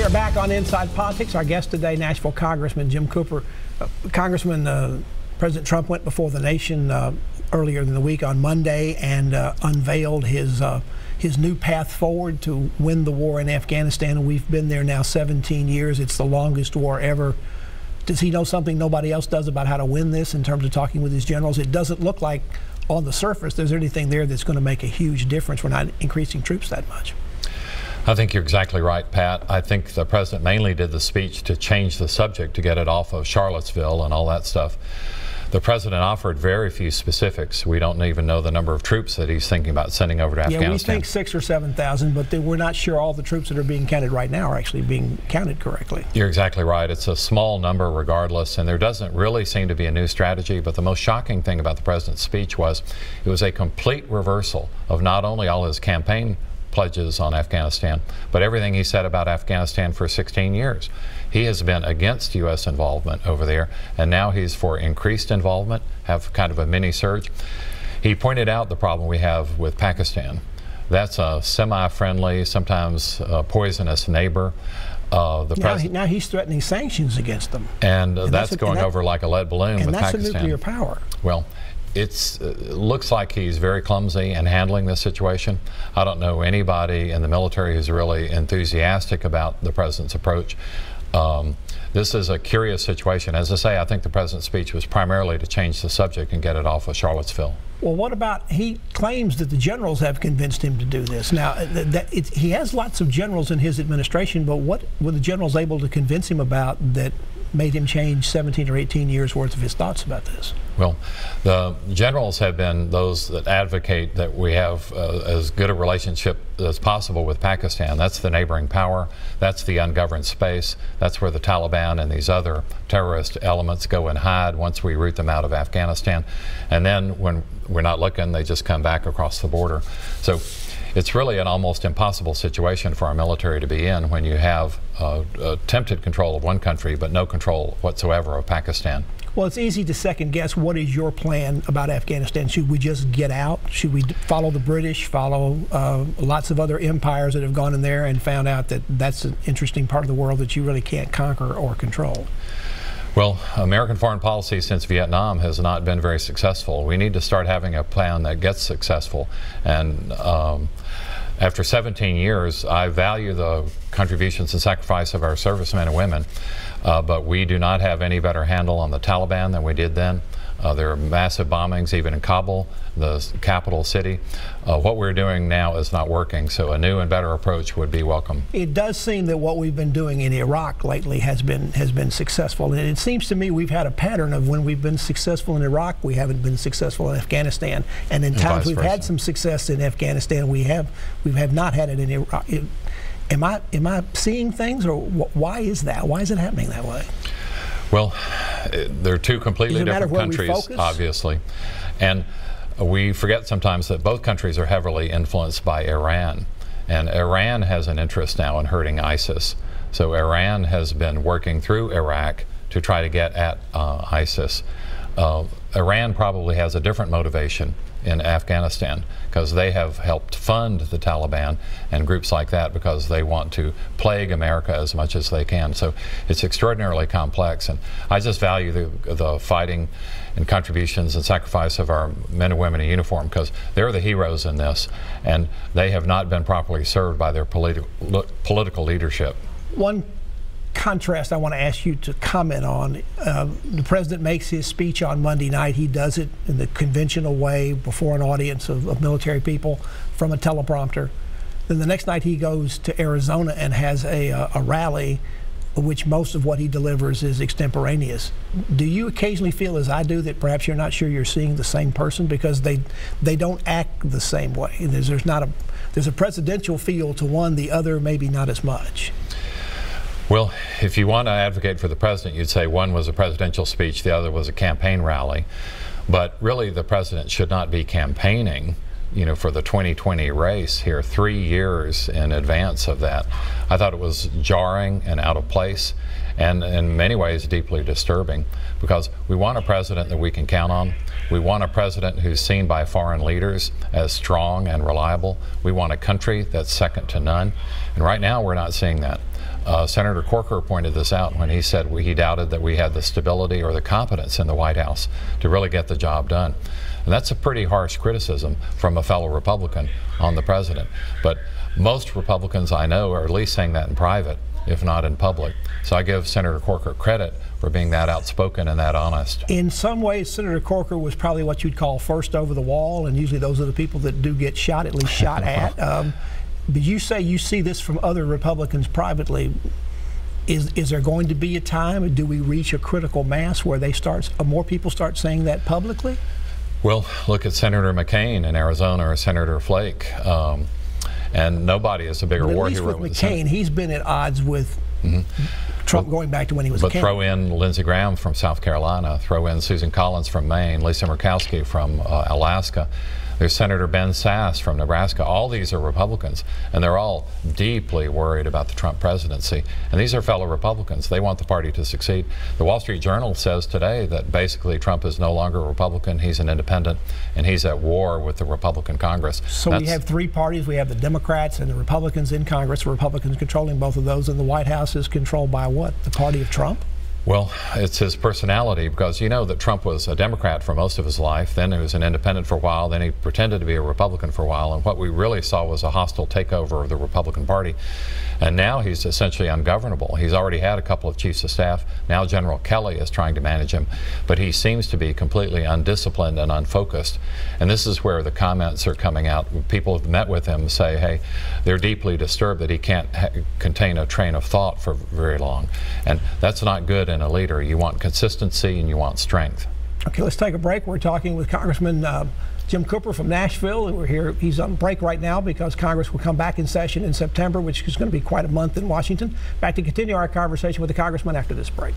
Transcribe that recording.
We are back on Inside Politics. Our guest today, Nashville Congressman Jim Cooper. Congressman, President Trump went before the nation earlier in the week on Monday and unveiled his new path forward to win the war in Afghanistan. We've been there now 17 years. It's the longest war ever. Does he know something nobody else does about how to win this in terms of talking with his generals? It doesn't look like on the surface there's anything there that's going to make a huge difference. We're not increasing troops that much. I think you're exactly right, Pat. I think the president mainly did the speech to change the subject, to get it off of Charlottesville and all that stuff. The president offered very few specifics. We don't even know the number of troops that he's thinking about sending over to Afghanistan. Yeah, we think 6,000 or 7,000, but we're not sure all the troops that are being counted right now are actually being counted correctly. You're exactly right. It's a small number regardless, and there doesn't really seem to be a new strategy. But the most shocking thing about the president's speech was it was a complete reversal of not only all his campaign pledges on Afghanistan, but everything he said about Afghanistan for 16 years. He has been against U.S. involvement over there, and now he's for increased involvement, have kind of a mini surge. He pointed out the problem we have with Pakistan. That's a semi-friendly, sometimes poisonous neighbor. Now he's threatening sanctions against them. And that's going over like a lead balloon with Pakistan. And that's a nuclear power. Well, it looks like he's very clumsy in handling this situation. I don't know anybody in the military who's really enthusiastic about the president's approach. This is a curious situation. As I say, I think the president's speech was primarily to change the subject and get it off of Charlottesville. Well, what about, he claims that the generals have convinced him to do this. Now, he has lots of generals in his administration, but what were the generals able to convince him about that made him change 17 or 18 years worth of his thoughts about this? Well, the generals have been those that advocate that we have as good a relationship as possible with Pakistan. That's the neighboring power. That's the ungoverned space. That's where the Taliban and these other terrorist elements go and hide once we root them out of Afghanistan. And then when we're not looking, they just come back across the border. So it's really an almost impossible situation for our military to be in when you have attempted control of one country but no control whatsoever of Pakistan. Well, it's easy to second guess. What is your plan about Afghanistan? Should we just get out? Should we follow the British, follow lots of other empires that have gone in there and found out that that's an interesting part of the world that you really can't conquer or control? Well, American foreign policy since Vietnam has not been very successful. We need to start having a plan that gets successful. And after 17 years, I value the contributions and sacrifice of our servicemen and women, but we do not have any better handle on the Taliban than we did then. There are massive bombings even in Kabul, the capital city. What we're doing now is not working, so a new and better approach would be welcome. It does seem that what we've been doing in Iraq lately has been successful, and it seems to me we've had a pattern of when we've been successful in Iraq, we haven't been successful in Afghanistan, and in times we've had some success in Afghanistan, we have not had it in Iraq. Am I seeing things, or why is that? Why is it happening that way? Well, they're two completely different countries, obviously. And we forget sometimes that both countries are heavily influenced by Iran. And Iran has an interest now in hurting ISIS. So Iran has been working through Iraq to try to get at ISIS. Iran probably has a different motivation in Afghanistan because they have helped fund the Taliban and groups like that because they want to plague America as much as they can. So it's extraordinarily complex, and I just value the fighting and contributions and sacrifice of our men and women in uniform because they're the heroes in this, and they have not been properly served by their political leadership. One contrast I want to ask you to comment on. The president makes his speech on Monday night. He does it in the conventional way before an audience of military people from a teleprompter. Then the next night he goes to Arizona and has a rally, which most of what he delivers is extemporaneous. Do you occasionally feel, as I do, that perhaps you're not sure you're seeing the same person because they don't act the same way? There's a presidential feel to one, the other maybe not as much. Well, if you want to advocate for the president, you'd say one was a presidential speech, the other was a campaign rally. But really, the president should not be campaigning, you know, for the 2020 race here 3 years in advance of that. I thought it was jarring and out of place, and in many ways deeply disturbing, because we want a president that we can count on. We want a president who's seen by foreign leaders as strong and reliable. We want a country that's second to none. And right now, we're not seeing that. Senator Corker pointed this out when he said he doubted that we had the stability or the competence in the White House to really get the job done. And that's a pretty harsh criticism from a fellow Republican on the president. But most Republicans I know are at least saying that in private, if not in public. So I give Senator Corker credit for being that outspoken and that honest. In some ways, Senator Corker was probably what you'd call first over the wall, and usually those are the people that do get shot, at least shot at. But you say you see this from other Republicans privately. Is there going to be a time, or do we reach a critical mass where more people start saying that publicly? Well, look at Senator McCain in Arizona or Senator Flake. And nobody is a bigger war hero. At least with McCain, he's been at odds with Trump going back to when he was a candidate. But throw in Lindsey Graham from South Carolina, throw in Susan Collins from Maine, Lisa Murkowski from Alaska. There's Senator Ben Sass from Nebraska. All these are Republicans, and they're all deeply worried about the Trump presidency. And these are fellow Republicans. They want the party to succeed. The Wall Street Journal says today that basically Trump is no longer a Republican. He's an independent, and he's at war with the Republican Congress. So we have three parties. We have the Democrats and the Republicans in Congress, the Republicans controlling both of those, and the White House is controlled by what? The party of Trump? Well, it's his personality, because you know that Trump was a Democrat for most of his life, then he was an independent for a while, then he pretended to be a Republican for a while, and what we really saw was a hostile takeover of the Republican Party. And now he's essentially ungovernable. He's already had a couple of chiefs of staff. Now General Kelly is trying to manage him, but he seems to be completely undisciplined and unfocused. And this is where the comments are coming out. People have met with him say, hey, they're deeply disturbed that he can't contain a train of thought for very long. And that's not good in a leader. You want consistency and you want strength. Okay, let's take a break. We're talking with Congressman Jim Cooper from Nashville. We're here. He's on break right now because Congress will come back in session in September, which is going to be quite a month in Washington. Back to continue our conversation with the Congressman after this break.